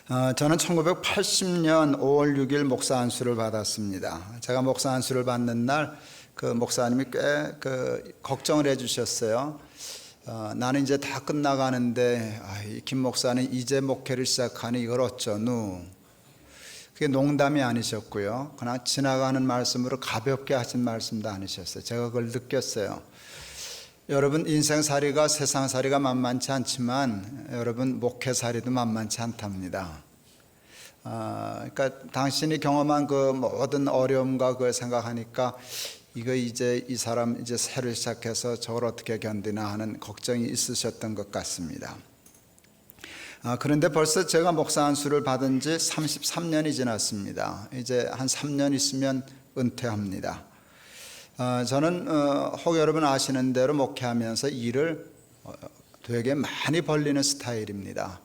저는 1980년 5월 6일 목사 안수를 받았습니다. 제가 목사 안수를 받는 날 그 목사님이 꽤 걱정을 해주셨어요. 나는 이제 다 끝나가는데 김 목사는 이제 목회를 시작하니 이걸 어쩌누. 그게 농담이 아니셨고요. 그냥 지나가는 말씀으로 가볍게 하신 말씀도 아니셨어요. 제가 그걸 느꼈어요. 여러분, 인생살이가 세상살이가 만만치 않지만 여러분, 목회살이도 만만치 않답니다. 그러니까 당신이 경험한 그 모든 어려움과 그걸 생각하니까 이거 이제 이 사람 이제 새로 시작해서 저걸 어떻게 견디나 하는 걱정이 있으셨던 것 같습니다. 그런데 벌써 제가 목사 안수를 받은 지 33년이 지났습니다. 이제 한 3년 있으면 은퇴합니다. 저는 혹 여러분 아시는 대로 목회하면서 일을 되게 많이 벌리는 스타일입니다.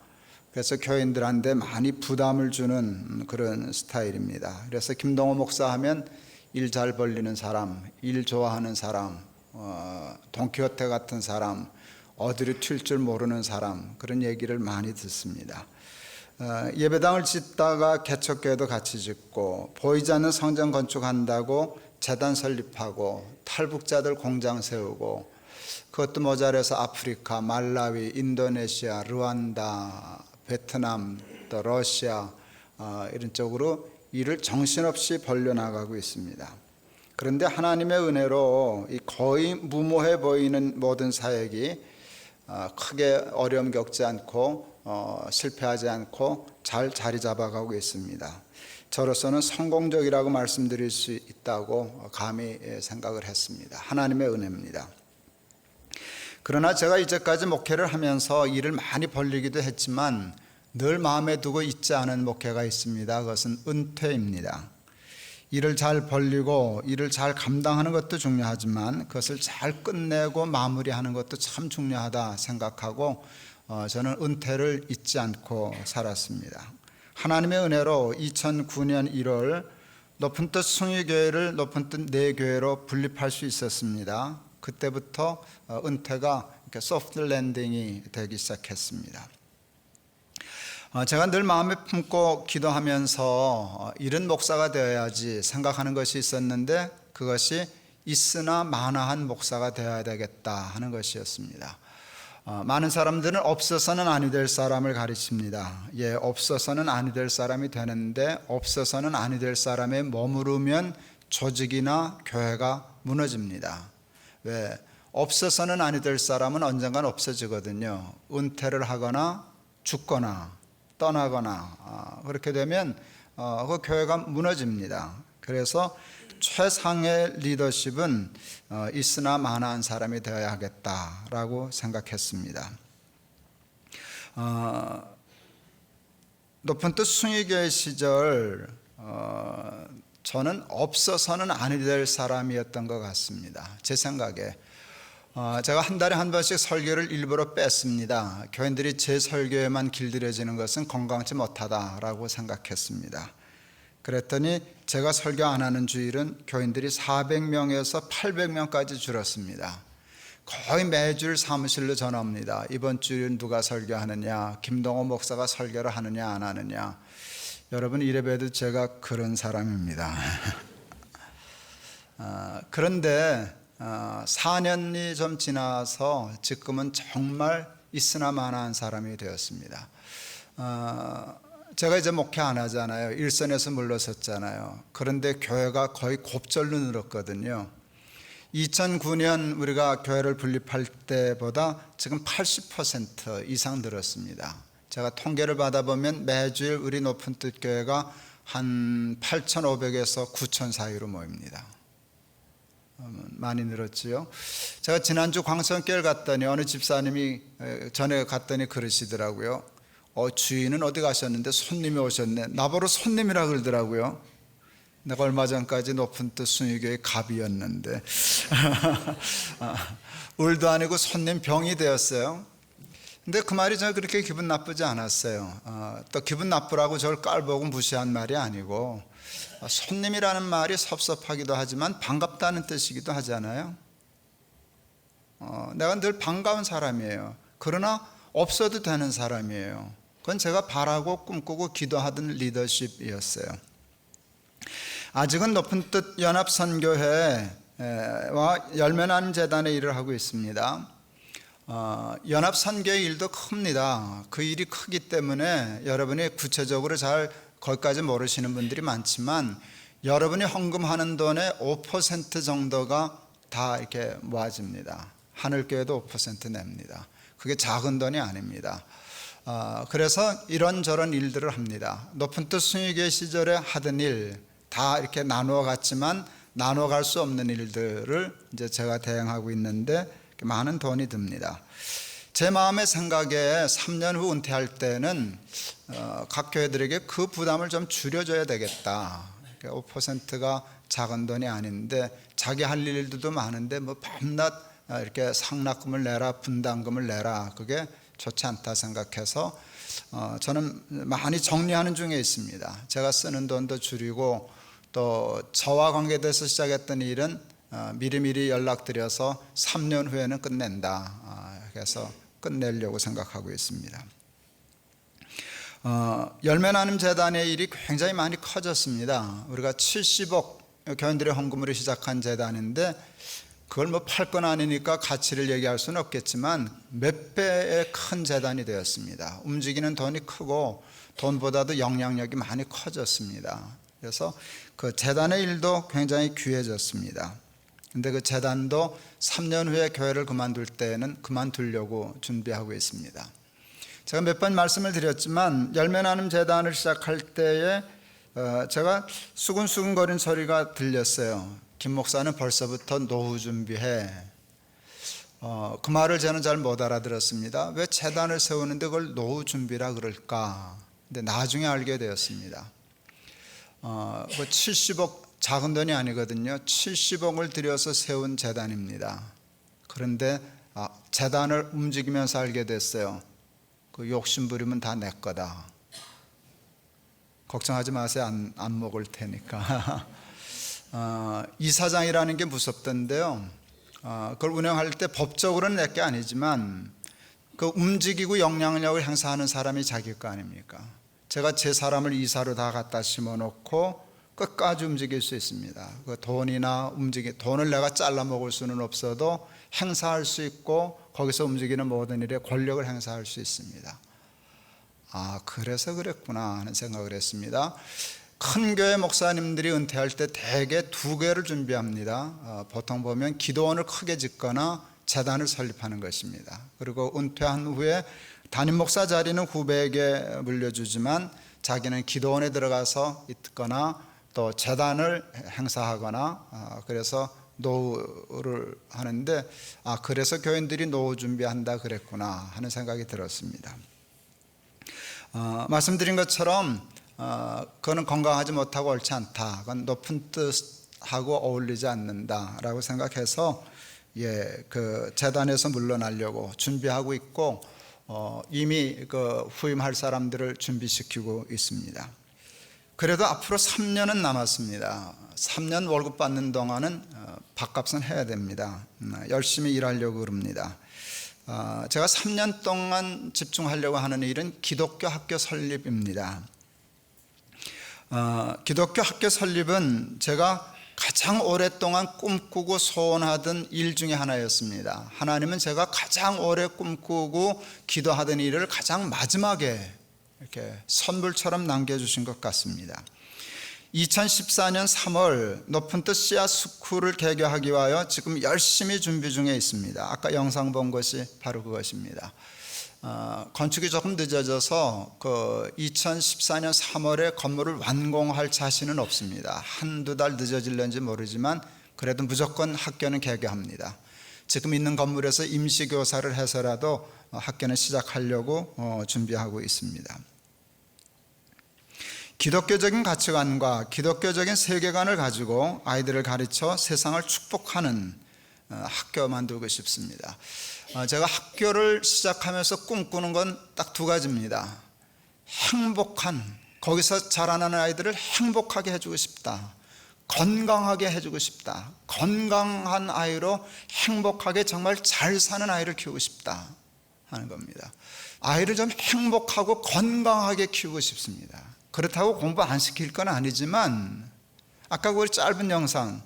그래서 교인들한테 많이 부담을 주는 그런 스타일입니다. 그래서 김동호 목사 하면 일 잘 벌리는 사람, 일 좋아하는 사람, 돈키호테 같은 사람, 어디로 튈 줄 모르는 사람, 그런 얘기를 많이 듣습니다. 예배당을 짓다가 개척교회도 같이 짓고, 보이지 않는 성전 건축한다고 재단 설립하고, 탈북자들 공장 세우고, 그것도 모자라서 아프리카, 말라위, 인도네시아, 르완다, 베트남, 또 러시아 이런 쪽으로 일을 정신없이 벌려나가고 있습니다. 그런데 하나님의 은혜로 거의 무모해 보이는 모든 사역이 크게 어려움 겪지 않고 실패하지 않고 잘 자리 잡아가고 있습니다. 저로서는 성공적이라고 말씀드릴 수 있다고 감히 생각을 했습니다. 하나님의 은혜입니다. 그러나 제가 이제까지 목회를 하면서 일을 많이 벌리기도 했지만 늘 마음에 두고 있지 않은 목회가 있습니다. 그것은 은퇴입니다. 일을 잘 벌리고 일을 잘 감당하는 것도 중요하지만 그것을 잘 끝내고 마무리하는 것도 참 중요하다 생각하고 저는 은퇴를 잊지 않고 살았습니다. 하나님의 은혜로 2009년 1월 높은 뜻 숭의교회를 높은 뜻 내교회로 분립할 수 있었습니다. 그때부터 은퇴가 이렇게 소프트 랜딩이 되기 시작했습니다. 제가 늘 마음에 품고 기도하면서 이런 목사가 되어야지 생각하는 것이 있었는데 그것이 있으나 마나한 목사가 되어야 되겠다 하는 것이었습니다. 많은 사람들은 없어서는 아니 될 사람을 가르칩니다. 없어서는 아니 될 사람이 되는데 없어서는 아니 될 사람에 머무르면 조직이나 교회가 무너집니다. 왜? 없어서는 아니 될 사람은 언젠간 없어지거든요. 은퇴를 하거나 죽거나 떠나거나 그렇게 되면 그 교회가 무너집니다. 그래서 최상의 리더십은 있으나 마나한 사람이 되어야 하겠다라고 생각했습니다. 높은 뜻 숭의교회 시절 저는 없어서는 아니 될 사람이었던 것 같습니다. 제 생각에 제가 한 달에 한 번씩 설교를 일부러 뺐습니다. 교인들이 제 설교에만 길들여지는 것은 건강치 못하다라고 생각했습니다. 그랬더니 제가 설교 안 하는 주일은 교인들이 400명에서 800명까지 줄었습니다. 거의 매주일 사무실로 전화 옵니다. 이번 주일은 누가 설교하느냐, 김동호 목사가 설교를 하느냐 안 하느냐. 여러분 이래봬도 제가 그런 사람입니다. 그런데 4년이 좀 지나서 지금은 정말 있으나 마나한 사람이 되었습니다. 제가 이제 목회 안 하잖아요. 일선에서 물러섰잖아요. 그런데 교회가 거의 곱절로 늘었거든요. 2009년 우리가 교회를 분립할 때보다 지금 80% 이상 늘었습니다. 제가 통계를 받아보면 매주일 우리 높은 뜻 교회가 한 8,500에서 9,000 사이로 모입니다. 많이 늘었지요. 제가 지난주 광성교회 갔더니 어느 집사님이 전에 갔더니 그러시더라고요. 주인은 어디 가셨는데 손님이 오셨네. 나보러 손님이라 그러더라고요. 내가 얼마 전까지 높은 뜻 숭의교회 갑이었는데 을도 아니고 손님 병이 되었어요. 근데 그 말이 저는 그렇게 기분 나쁘지 않았어요. 또 기분 나쁘라고 저를 깔보고 무시한 말이 아니고 손님이라는 말이 섭섭하기도 하지만 반갑다는 뜻이기도 하잖아요. 내가 늘 반가운 사람이에요. 그러나 없어도 되는 사람이에요. 그건 제가 바라고 꿈꾸고 기도하던 리더십이었어요. 아직은 높은 뜻 연합선교회와 열매나는 재단의 일을 하고 있습니다. 연합선교의 일도 큽니다. 그 일이 크기 때문에 여러분이 구체적으로 잘 거기까지 모르시는 분들이 많지만, 여러분이 헌금하는 돈의 5% 정도가 다 이렇게 모아집니다. 하늘교회도 5% 냅니다. 그게 작은 돈이 아닙니다. 그래서 이런저런 일들을 합니다. 높은 뜻 순위교회 시절에 하던 일 다 이렇게 나누어 갔지만 나누어 갈 수 없는 일들을 이제 제가 대행하고 있는데 많은 돈이 듭니다. 제 마음의 생각에 3년 후 은퇴할 때는 각 교회들에게 그 부담을 좀 줄여줘야 되겠다. 5%가 작은 돈이 아닌데 자기 할 일들도 많은데 뭐 밤낮 이렇게 상납금을 내라, 분담금을 내라, 그게 좋지 않다 생각해서 저는 많이 정리하는 중에 있습니다. 제가 쓰는 돈도 줄이고, 또 저와 관계돼서 시작했던 일은 미리미리 연락드려서 3년 후에는 끝낸다. 그래서 끝내려고 생각하고 있습니다. 열매나눔 재단의 일이 굉장히 많이 커졌습니다. 우리가 70억 교인들의 헌금으로 시작한 재단인데, 그걸 뭐 팔 건 아니니까 가치를 얘기할 수는 없겠지만 몇 배의 큰 재단이 되었습니다. 움직이는 돈이 크고 돈보다도 영향력이 많이 커졌습니다. 그래서 그 재단의 일도 굉장히 귀해졌습니다. 근데 그 재단도 3년 후에 교회를 그만둘 때는 그만두려고 준비하고 있습니다. 제가 몇 번 말씀을 드렸지만 열매나눔 재단을 시작할 때에 제가 수근수근거리는 소리가 들렸어요. 김 목사는 벌써부터 노후 준비해. 그 말을 저는 잘 못 알아들었습니다. 왜 재단을 세우는데 그걸 노후 준비라 그럴까? 근데 나중에 알게 되었습니다. 70억 작은 돈이 아니거든요. 70억을 들여서 세운 재단입니다. 그런데 재단을 움직이면서 알게 됐어요. 그 욕심 부리면 다 내 거다. 걱정하지 마세요. 안 먹을 테니까. 이사장이라는 게 무섭던데요. 그걸 운영할 때 법적으로는 내 게 아니지만 그 움직이고 영향력을 행사하는 사람이 자기 거 아닙니까? 제가 제 사람을 이사로 다 갖다 심어놓고 끝까지 움직일 수 있습니다. 그 돈을 내가 잘라 먹을 수는 없어도 행사할 수 있고 거기서 움직이는 모든 일에 권력을 행사할 수 있습니다. 그래서 그랬구나 하는 생각을 했습니다. 큰 교회 목사님들이 은퇴할 때 대개 2개를 준비합니다. 보통 보면 기도원을 크게 짓거나 재단을 설립하는 것입니다. 그리고 은퇴한 후에 담임 목사 자리는 후배에게 물려주지만 자기는 기도원에 들어가서 있거나 또 재단을 행사하거나 그래서 노후를 하는데 그래서 교인들이 노후 준비한다 그랬구나 하는 생각이 들었습니다. 말씀드린 것처럼 그거는 건강하지 못하고 옳지 않다. 그건 높은 뜻하고 어울리지 않는다라고 생각해서 그 재단에서 물러나려고 준비하고 있고 이미 그 후임할 사람들을 준비시키고 있습니다. 그래도 앞으로 3년은 남았습니다. 3년 월급 받는 동안은 밥값은 해야 됩니다. 열심히 일하려고 그럽니다. 제가 3년 동안 집중하려고 하는 일은 기독교 학교 설립입니다. 기독교 학교 설립은 제가 가장 오랫동안 꿈꾸고 소원하던 일 중에 하나였습니다. 하나님은 제가 가장 오래 꿈꾸고 기도하던 일을 가장 마지막에 이렇게 선물처럼 남겨주신 것 같습니다. 2014년 3월 높은 뜻 씨앗 스쿨을 개교하기 위하여 지금 열심히 준비 중에 있습니다. 아까 영상 본 것이 바로 그것입니다. 건축이 조금 늦어져서 그 2014년 3월에 건물을 완공할 자신은 없습니다. 한두 달 늦어질는지 모르지만 그래도 무조건 학교는 개교합니다. 지금 있는 건물에서 임시교사를 해서라도 학교는 시작하려고 준비하고 있습니다. 기독교적인 가치관과 기독교적인 세계관을 가지고 아이들을 가르쳐 세상을 축복하는 학교 만들고 싶습니다. 제가 학교를 시작하면서 꿈꾸는 건 딱 2가지입니다. 행복한, 거기서 자라나는 아이들을 행복하게 해주고 싶다. 건강하게 해주고 싶다. 건강한 아이로 행복하게 정말 잘 사는 아이를 키우고 싶다 하는 겁니다. 아이를 좀 행복하고 건강하게 키우고 싶습니다. 그렇다고 공부 안 시킬 건 아니지만, 아까 그 짧은 영상,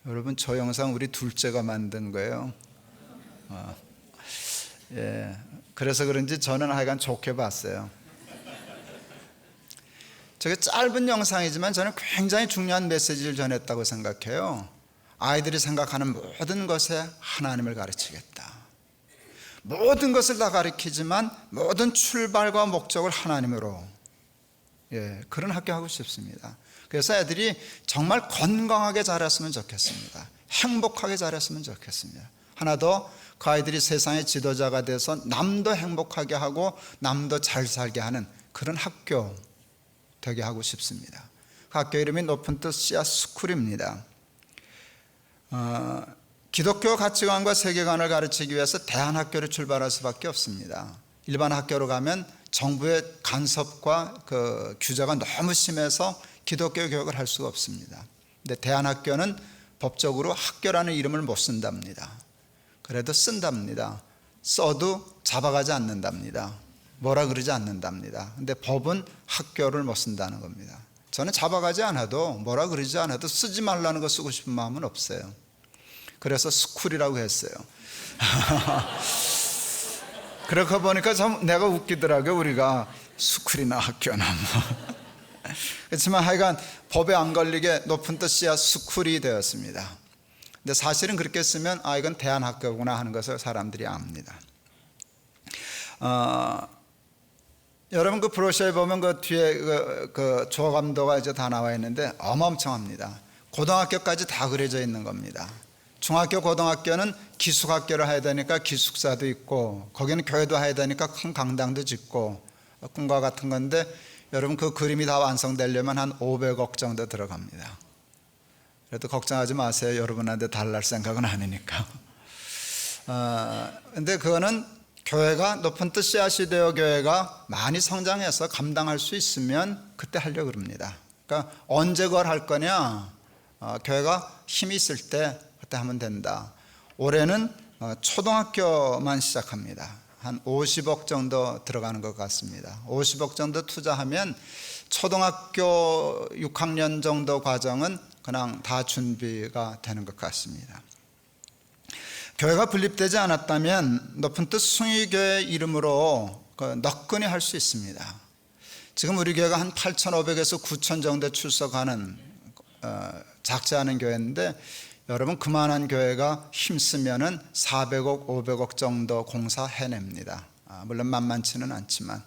여러분 저 영상 우리 둘째가 만든 거예요. 예, 그래서 그런지 저는 하여간 좋게 봤어요. 저게 짧은 영상이지만 저는 굉장히 중요한 메시지를 전했다고 생각해요. 아이들이 생각하는 모든 것에 하나님을 가르치겠다. 모든 것을 다 가르치지만 모든 출발과 목적을 하나님으로, 그런 학교 하고 싶습니다. 그래서 애들이 정말 건강하게 자랐으면 좋겠습니다. 행복하게 자랐으면 좋겠습니다. 하나 더, 그 아이들이 세상의 지도자가 돼서 남도 행복하게 하고 남도 잘 살게 하는 그런 학교 되게 하고 싶습니다. 그 학교 이름이 높은 뜻 씨앗 스쿨입니다. 기독교 가치관과 세계관을 가르치기 위해서 대안학교를 출발할 수밖에 없습니다. 일반 학교로 가면 정부의 간섭과 그 규제가 너무 심해서 기독교 교육을 할 수가 없습니다. 근데 대안학교는 법적으로 학교라는 이름을 못 쓴답니다. 그래도 쓴답니다. 써도 잡아가지 않는답니다. 뭐라 그러지 않는답니다. 근데 법은 학교를 못 쓴다는 겁니다. 저는 잡아가지 않아도 뭐라 그러지 않아도 쓰지 말라는 거 쓰고 싶은 마음은 없어요. 그래서 스쿨이라고 했어요. 그렇게 보니까 참 내가 웃기더라고요. 우리가 스쿨이나 학교나 뭐. 그렇지만 하여간 법에 안 걸리게 높은 뜻이야 스쿨이 되었습니다. 근데 사실은 그렇게 쓰면 이건 대안학교구나 하는 것을 사람들이 압니다. 여러분 그 브로셔에 보면 그 뒤에 그 조감도가 이제 다 나와 있는데 어마어마합니다. 고등학교까지 다 그려져 있는 겁니다. 중학교, 고등학교는 기숙학교를 해야 되니까 기숙사도 있고, 거기는 교회도 해야 되니까 큰 강당도 짓고, 꿈과 같은 건데, 여러분 그 그림이 다 완성되려면 한 500억 정도 들어갑니다. 그래도 걱정하지 마세요. 여러분한테 달랄 생각은 아니니까. 근데 그거는 교회가 높은 뜻 씨앗이 되어 교회가 많이 성장해서 감당할 수 있으면 그때 하려고 그럽니다. 그러니까 언제 그걸 할 거냐? 교회가 힘이 있을 때 그때 하면 된다. 올해는 초등학교만 시작합니다. 한 50억 정도 들어가는 것 같습니다. 50억 정도 투자하면 초등학교 6학년 정도 과정은 그냥 다 준비가 되는 것 같습니다. 교회가 분립되지 않았다면 높은 뜻 숭의교회 이름으로 너끈히 할 수 있습니다. 지금 우리 교회가 한 8,500에서 9,000 정도 출석하는 작지 않은 교회인데, 여러분 그만한 교회가 힘쓰면은 400억, 500억 정도 공사 해냅니다. 물론 만만치는 않지만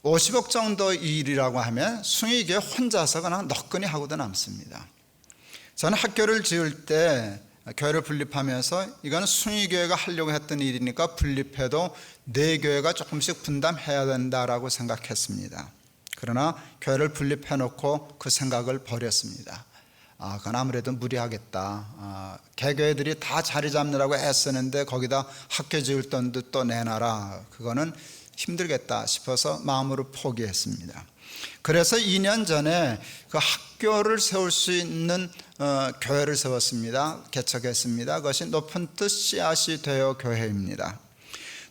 50억 정도 일이라고 하면 숭의교회 혼자서 그냥 너끈히 하고도 남습니다. 저는 학교를 지을 때 교회를 분립하면서 이거는 숭의교회가 하려고 했던 일이니까 분립해도 네 교회가 조금씩 분담해야 된다라고 생각했습니다. 그러나 교회를 분립해놓고 그 생각을 버렸습니다. 그건 아무래도 무리하겠다. 개교회들이 다 자리 잡느라고 애쓰는데 거기다 학교 지을 돈도 또 내놔라. 그거는 힘들겠다 싶어서 마음으로 포기했습니다. 그래서 2년 전에 그 학교를 세울 수 있는 교회를 세웠습니다. 개척했습니다. 그것이 높은 뜻 씨앗이 되어 교회입니다.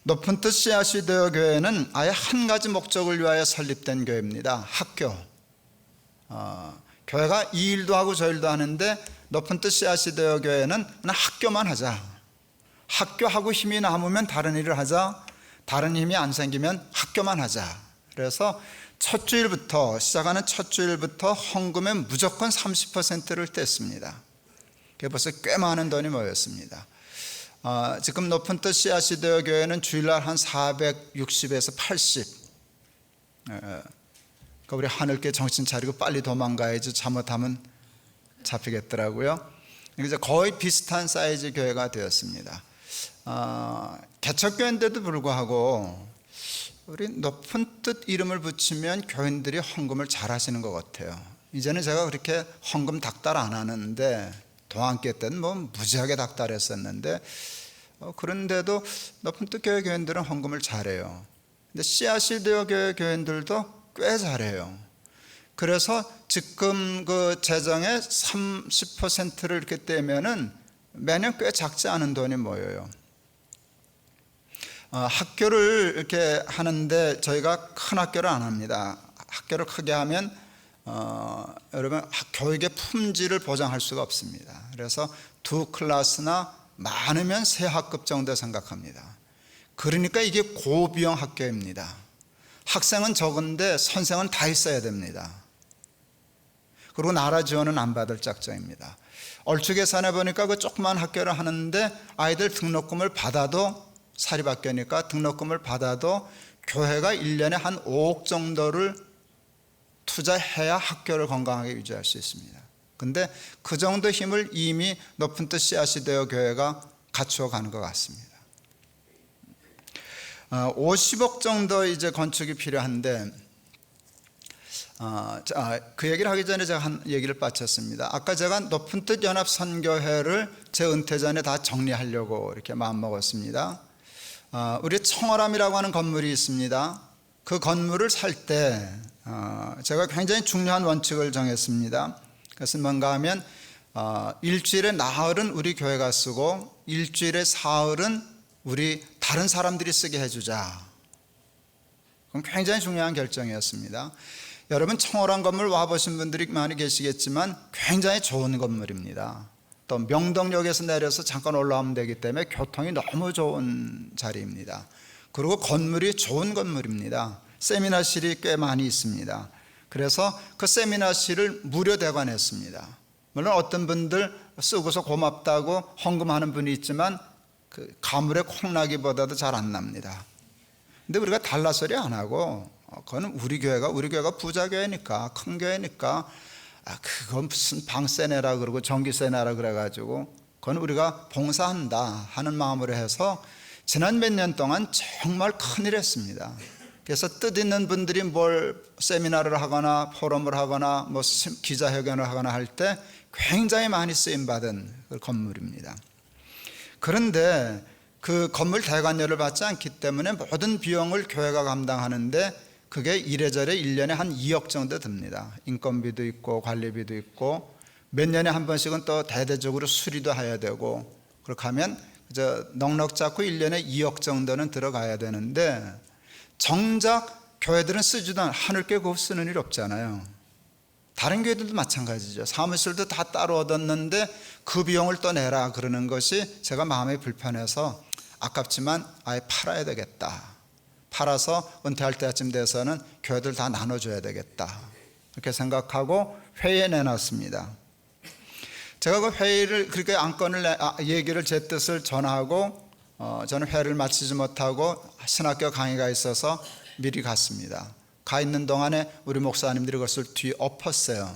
높은 뜻 씨앗이 되어 교회는 아예 한 가지 목적을 위하여 설립된 교회입니다. 학교. 교회가 이 일도 하고 저 일도 하는데 높은 뜻 씨앗이 되어 교회는 그냥 학교만 하자. 학교하고 힘이 남으면 다른 일을 하자. 다른 힘이 안 생기면 학교만 하자. 그래서 첫 주일부터 시작하는 첫 주일부터 헌금의 무조건 30%를 뗐습니다. 그게 벌써 꽤 많은 돈이 모였습니다. 지금 높은 뜻 씨앗이 되어 교회는 주일날 한 460에서 80. 그러니까 우리 하늘께 정신 차리고 빨리 도망가야지 잘못하면 잡히겠더라고요. 이제 거의 비슷한 사이즈 교회가 되었습니다. 개척교회인데도 불구하고 우리 높은 뜻 이름을 붙이면 교인들이 헌금을 잘 하시는 것 같아요. 이제는 제가 그렇게 헌금 닥달 안 하는데, 동안께 때는 뭐 무지하게 닥달했었는데, 그런데도 높은 뜻 교회 교인들은 헌금을 잘해요. 근데 씨앗이 되어 교회 교인들도 꽤 잘해요. 그래서 지금 그 재정의 30%를 이렇게 떼면은 매년 꽤 작지 않은 돈이 모여요. 학교를 이렇게 하는데 저희가 큰 학교를 안 합니다. 학교를 크게 하면 여러분 교육의 품질을 보장할 수가 없습니다. 그래서 2클래스나 많으면 3학급 정도 생각합니다. 그러니까 이게 고비용 학교입니다. 학생은 적은데 선생은 다 있어야 됩니다. 그리고 나라 지원은 안 받을 작정입니다. 얼추 계산해 보니까 그 조그만 학교를 하는데 아이들 등록금을 받아도, 사립학교니까 등록금을 받아도 교회가 1년에 한 5억 정도를 투자해야 학교를 건강하게 유지할 수 있습니다. 근데 그 정도 힘을 이미 높은 뜻 씨앗이 되어 교회가 갖추어 가는 것 같습니다. 50억 정도 이제 건축이 필요한데, 그 얘기를 하기 전에 제가 한 얘기를 빠쳤습니다. 아까 제가 높은 뜻 연합 선교회를 제 은퇴 전에 다 정리하려고 이렇게 마음먹었습니다. 우리 청어람이라고 하는 건물이 있습니다. 그 건물을 살 때 제가 굉장히 중요한 원칙을 정했습니다. 그것은 뭔가 하면 일주일에 나흘은 우리 교회가 쓰고 일주일에 사흘은 우리 다른 사람들이 쓰게 해주자. 그건 굉장히 중요한 결정이었습니다. 여러분 청어람 건물 와보신 분들이 많이 계시겠지만 굉장히 좋은 건물입니다. 또 명동역에서 내려서 잠깐 올라오면 되기 때문에 교통이 너무 좋은 자리입니다. 그리고 건물이 좋은 건물입니다. 세미나실이 꽤 많이 있습니다. 그래서 그 세미나실을 무료 대관했습니다. 물론 어떤 분들 쓰고서 고맙다고 헌금하는 분이 있지만 그 가물에 콩나기보다도 잘 안 납니다. 근데 우리가 달라 소리 안 하고 그거는 우리 교회가 부자 교회니까, 큰 교회니까 그건 무슨 방세 내라 그러고 전기세 내라 그래가지고 그건 우리가 봉사한다 하는 마음으로 해서 지난 몇 년 동안 정말 큰일 했습니다. 그래서 뜻 있는 분들이 뭘 세미나를 하거나 포럼을 하거나 뭐 기자회견을 하거나 할 때 굉장히 많이 쓰임받은 그 건물입니다. 그런데 그 건물 대관료를 받지 않기 때문에 모든 비용을 교회가 감당하는데 그게 이래저래 1년에 한 2억 정도 듭니다. 인건비도 있고 관리비도 있고 몇 년에 한 번씩은 또 대대적으로 수리도 해야 되고, 그렇게 하면 넉넉 잡고 1년에 2억 정도는 들어가야 되는데 정작 교회들은 쓰지도 않아요. 하늘께 그거 쓰는 일 없잖아요. 다른 교회들도 마찬가지죠. 사무실도 다 따로 얻었는데 그 비용을 또 내라 그러는 것이 제가 마음이 불편해서 아깝지만 아예 팔아야 되겠다. 팔아서 은퇴할 때쯤 돼서는 교회들 다 나눠줘야 되겠다. 이렇게 생각하고 회의에 내놨습니다. 제가 그 회의를 그렇게 안건을 얘기를 제 뜻을 전하고 저는 회의를 마치지 못하고 신학교 강의가 있어서 미리 갔습니다. 가 있는 동안에 우리 목사님들이 그것을 뒤엎었어요.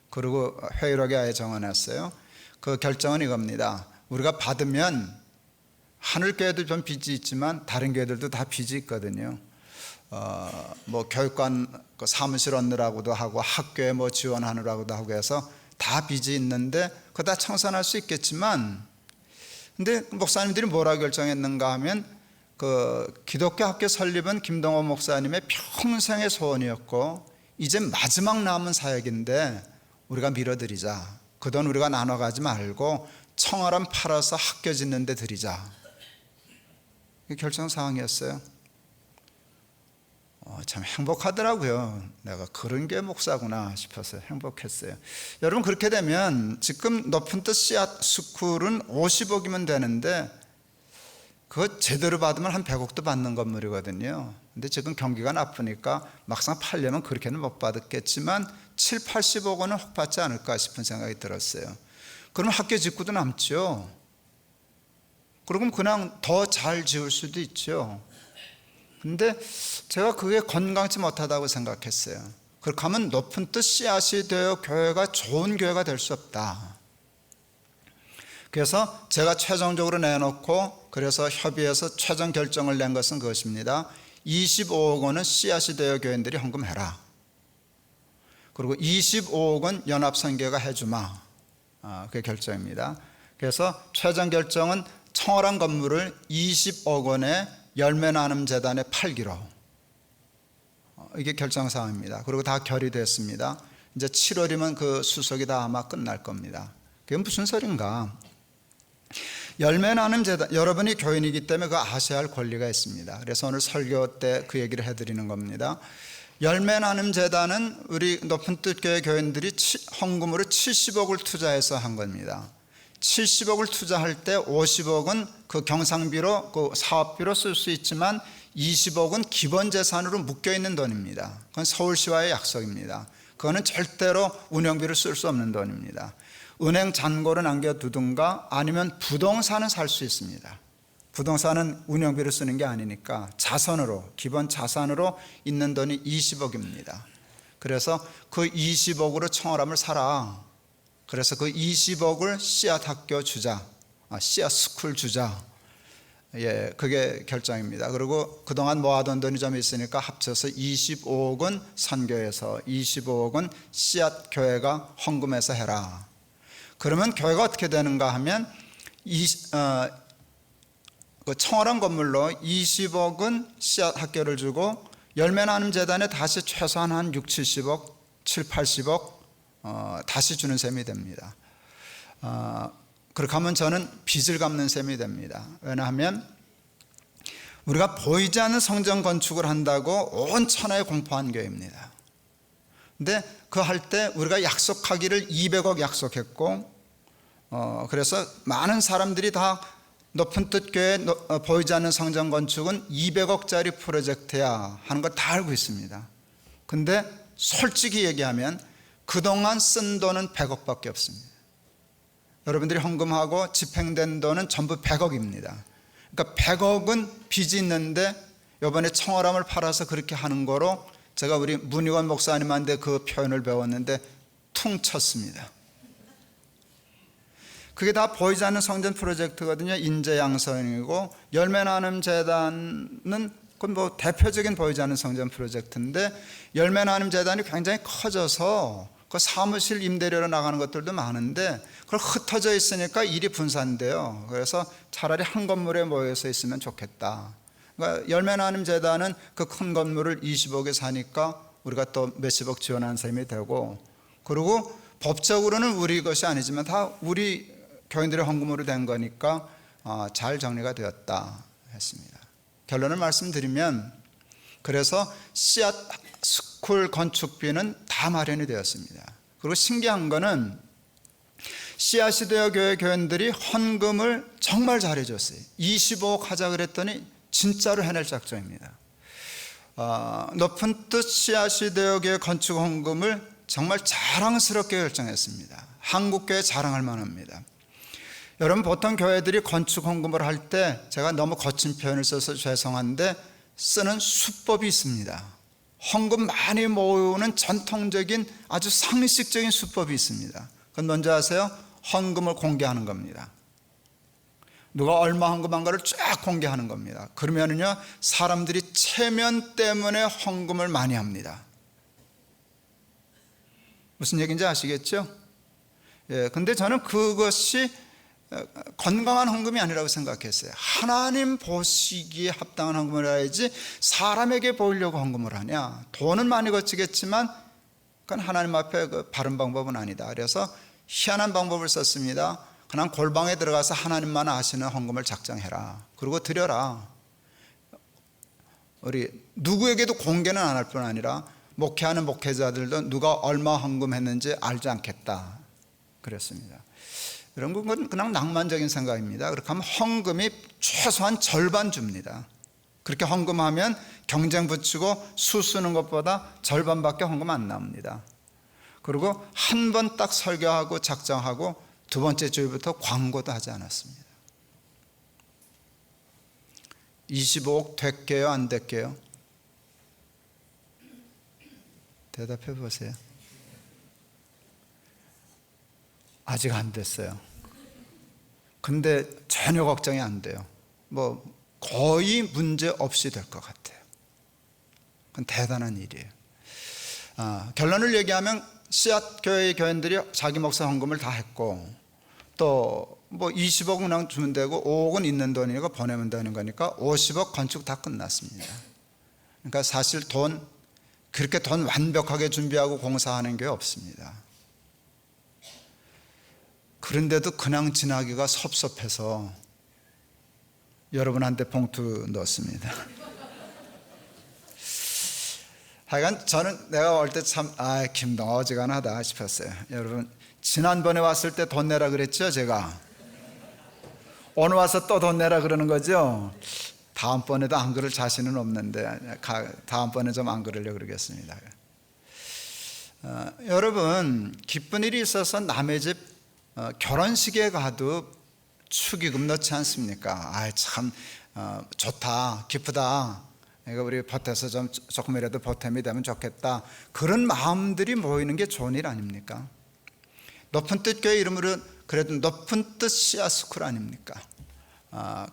그리고 회의록에 아예 정해놨어요. 그 결정은 이겁니다. 우리가 받으면 하늘교회도 좀 빚이 있지만 다른 교회들도 다 빚이 있거든요. 뭐 교육관 사무실 얻느라고도 하고 학교에 뭐 지원하느라고도 하고 해서 다 빚이 있는데 그거 다 청산할 수 있겠지만, 근데 목사님들이 뭐라 결정했는가 하면 그 기독교 학교 설립은 김동호 목사님의 평생의 소원이었고 이제 마지막 남은 사역인데 우리가 밀어드리자. 그 돈 우리가 나눠 가지 말고 청어람 팔아서 학교 짓는 데 드리자. 이게 결정사항이었어요. 참 행복하더라고요. 내가 그런 게 목사구나 싶어서 행복했어요. 여러분 그렇게 되면 지금 높은 뜻 씨앗 스쿨은 50억이면 되는데 그거 제대로 받으면 한 100억도 받는 건물이거든요. 근데 지금 경기가 나쁘니까 막상 팔려면 그렇게는 못 받았겠지만 7, 80억 원은 혹 받지 않을까 싶은 생각이 들었어요. 그럼 학교 짓고도 남죠. 그러면 그냥 더 잘 지을 수도 있죠. 근데 제가 그게 건강치 못하다고 생각했어요. 그렇게 하면 높은 뜻 씨앗이 되어 교회가 좋은 교회가 될 수 없다. 그래서 제가 최종적으로 내놓고 그래서 협의해서 최종 결정을 낸 것은 그것입니다. 25억 원은 씨앗이 되어 교인들이 헌금해라. 그리고 25억 원 연합선교가 해주마. 그게 결정입니다. 그래서 최종 결정은 청어람 건물을 20억 원에 열매나눔재단에 팔기로, 이게 결정사항입니다. 그리고 다 결의됐습니다. 이제 7월이면 그 수속이 다 아마 끝날 겁니다. 그게 무슨 소린가? 열매 나눔 재단, 여러분이 교인이기 때문에 그거 아셔야 할 권리가 있습니다. 그래서 오늘 설교 때 그 얘기를 해드리는 겁니다. 열매 나눔 재단은 우리 높은 뜻 교회 교인들이 헌금으로 70억을 투자해서 한 겁니다. 70억을 투자할 때 50억은 그 경상비로, 그 사업비로 쓸 수 있지만 20억은 기본 재산으로 묶여 있는 돈입니다. 그건 서울시와의 약속입니다. 그거는 절대로 운영비로 쓸 수 없는 돈입니다. 은행 잔고를 남겨두든가 아니면 부동산은 살 수 있습니다. 부동산은 운영비로 쓰는 게 아니니까 자선으로, 기본 자산으로 있는 돈이 20억입니다. 그래서 그 20억으로 청월함을 사라. 그래서 그 20억을 씨앗 학교 주자, 씨앗 스쿨 주자. 예, 그게 결정입니다. 그리고 그동안 모아둔 돈이 좀 있으니까 합쳐서 25억은 선교에서, 25억은 씨앗 교회가 헌금해서 해라. 그러면 교회가 어떻게 되는가 하면 그 청월한 건물로 20억은 씨앗 학교를 주고 열매 나눔 재단에 다시 최소한 한 6, 70억, 7, 80억 다시 주는 셈이 됩니다. 그렇게 하면 저는 빚을 갚는 셈이 됩니다. 왜냐하면 우리가 보이지 않는 성전 건축을 한다고 온 천하에 공포한 교회입니다. 근데 그 할 때 우리가 약속하기를 200억 약속했고, 그래서 많은 사람들이 다 높은 뜻 교회 보이지 않는 성전 건축은 200억짜리 프로젝트야 하는 걸 다 알고 있습니다. 근데 솔직히 얘기하면 그동안 쓴 돈은 100억밖에 없습니다. 여러분들이 헌금하고 집행된 돈은 전부 100억입니다. 그러니까 100억은 빚이 있는데 이번에 청월함을 팔아서 그렇게 하는 거로 제가 우리 문희원 목사님한테 그 표현을 배웠는데 퉁 쳤습니다. 그게 다 보이지 않는 성전 프로젝트거든요. 인재양성이고 열매 나눔 재단은 그건 뭐 대표적인 보이지 않는 성전 프로젝트인데 열매 나눔 재단이 굉장히 커져서 그 사무실 임대료로 나가는 것들도 많은데 그걸 흩어져 있으니까 일이 분산돼요. 그래서 차라리 한 건물에 모여서 있으면 좋겠다. 그러니까 열매 나눔 재단은 그 큰 건물을 20억에 사니까 우리가 또 몇십억 지원한 셈이 되고, 그리고 법적으로는 우리 것이 아니지만 다 우리 교인들의 헌금으로 된 거니까 잘 정리가 되었다 했습니다. 결론을 말씀드리면, 그래서 씨앗 스쿨 건축비는 다 마련이 되었습니다. 그리고 신기한 거는 씨앗시대여 교회 교인들이 헌금을 정말 잘해줬어요. 25억 하자 그랬더니 진짜로 해낼 작정입니다. 높은 뜻 씨앗시대여 교회 건축 헌금을 정말 자랑스럽게 결정했습니다. 한국교회 자랑할 만합니다. 여러분, 보통 교회들이 건축 헌금을 할 때 제가 너무 거친 표현을 써서 죄송한데 쓰는 수법이 있습니다. 헌금 많이 모으는 전통적인 아주 상식적인 수법이 있습니다. 그건 뭔지 아세요? 헌금을 공개하는 겁니다. 누가 얼마 헌금한 거를 쫙 공개하는 겁니다. 그러면은요, 사람들이 체면 때문에 헌금을 많이 합니다. 무슨 얘기인지 아시겠죠? 예, 근데 저는 그것이 건강한 헌금이 아니라고 생각했어요. 하나님 보시기에 합당한 헌금을 해야지 사람에게 보이려고 헌금을 하냐. 돈은 많이 거치겠지만 그건 하나님 앞에 그 바른 방법은 아니다. 그래서 희한한 방법을 썼습니다. 그냥 골방에 들어가서 하나님만 아시는 헌금을 작정해라. 그리고 드려라. 우리 누구에게도 공개는 안 할 뿐 아니라 목회하는 목회자들도 누가 얼마 헌금했는지 알지 않겠다 그랬습니다. 이런 건 그냥 낭만적인 생각입니다. 그렇게 하면 헌금이 최소한 절반 줍니다. 그렇게 헌금하면 경쟁 붙이고 수 쓰는 것보다 절반밖에 헌금 안 나옵니다. 그리고 한 번 딱 설교하고 작정하고 두 번째 주일부터 광고도 하지 않았습니다. 25억 됐게요, 안 됐게요? 대답해 보세요. 아직 안 됐어요. 근데 전혀 걱정이 안 돼요. 뭐 거의 문제 없이 될 것 같아요. 그건 대단한 일이에요. 결론을 얘기하면 씨앗 교회의 교인들이 자기 목사 헌금을 다 했고, 또 뭐 20억 그냥 주면 되고 5억은 있는 돈이니까 보내면 되는 거니까 50억 건축 다 끝났습니다. 그러니까 사실 그렇게 돈 완벽하게 준비하고 공사하는 게 없습니다. 그런데도 그냥 지나기가 섭섭해서 여러분한테 봉투 넣었습니다. 하여간 저는 내가 올 때 참 김동아 어지간하다 싶었어요. 여러분 지난번에 왔을 때 돈 내라 그랬죠 제가. 오늘 와서 또 돈 내라 그러는 거죠. 다음번에도 안 그럴 자신은 없는데 다음번에 좀 안 그러려고 그러겠습니다. 여러분 기쁜 일이 있어서 남의 집 결혼식에 가도 축의금 넣지 않습니까? 참 좋다 기쁘다, 그러니까 우리 보태서 좀 조금이라도 보탬이 되면 좋겠다, 그런 마음들이 모이는 게 좋은 일 아닙니까? 높은 뜻 교회 이름으로 그래도 높은 뜻 씨앗스쿨 아닙니까?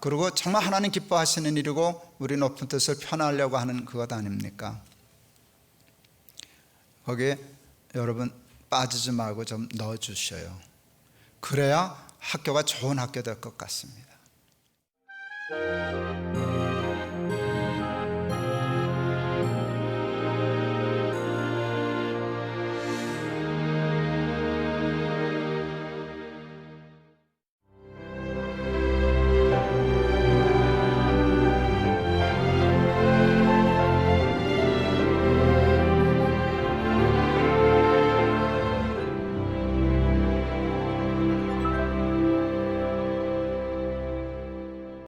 그리고 정말 하나님 기뻐하시는 일이고 우리 높은 뜻을 편하려고 하는 그것 아닙니까? 거기에 여러분 빠지지 말고 좀 넣어주셔요. 그래야 학교가 좋은 학교 될 것 같습니다.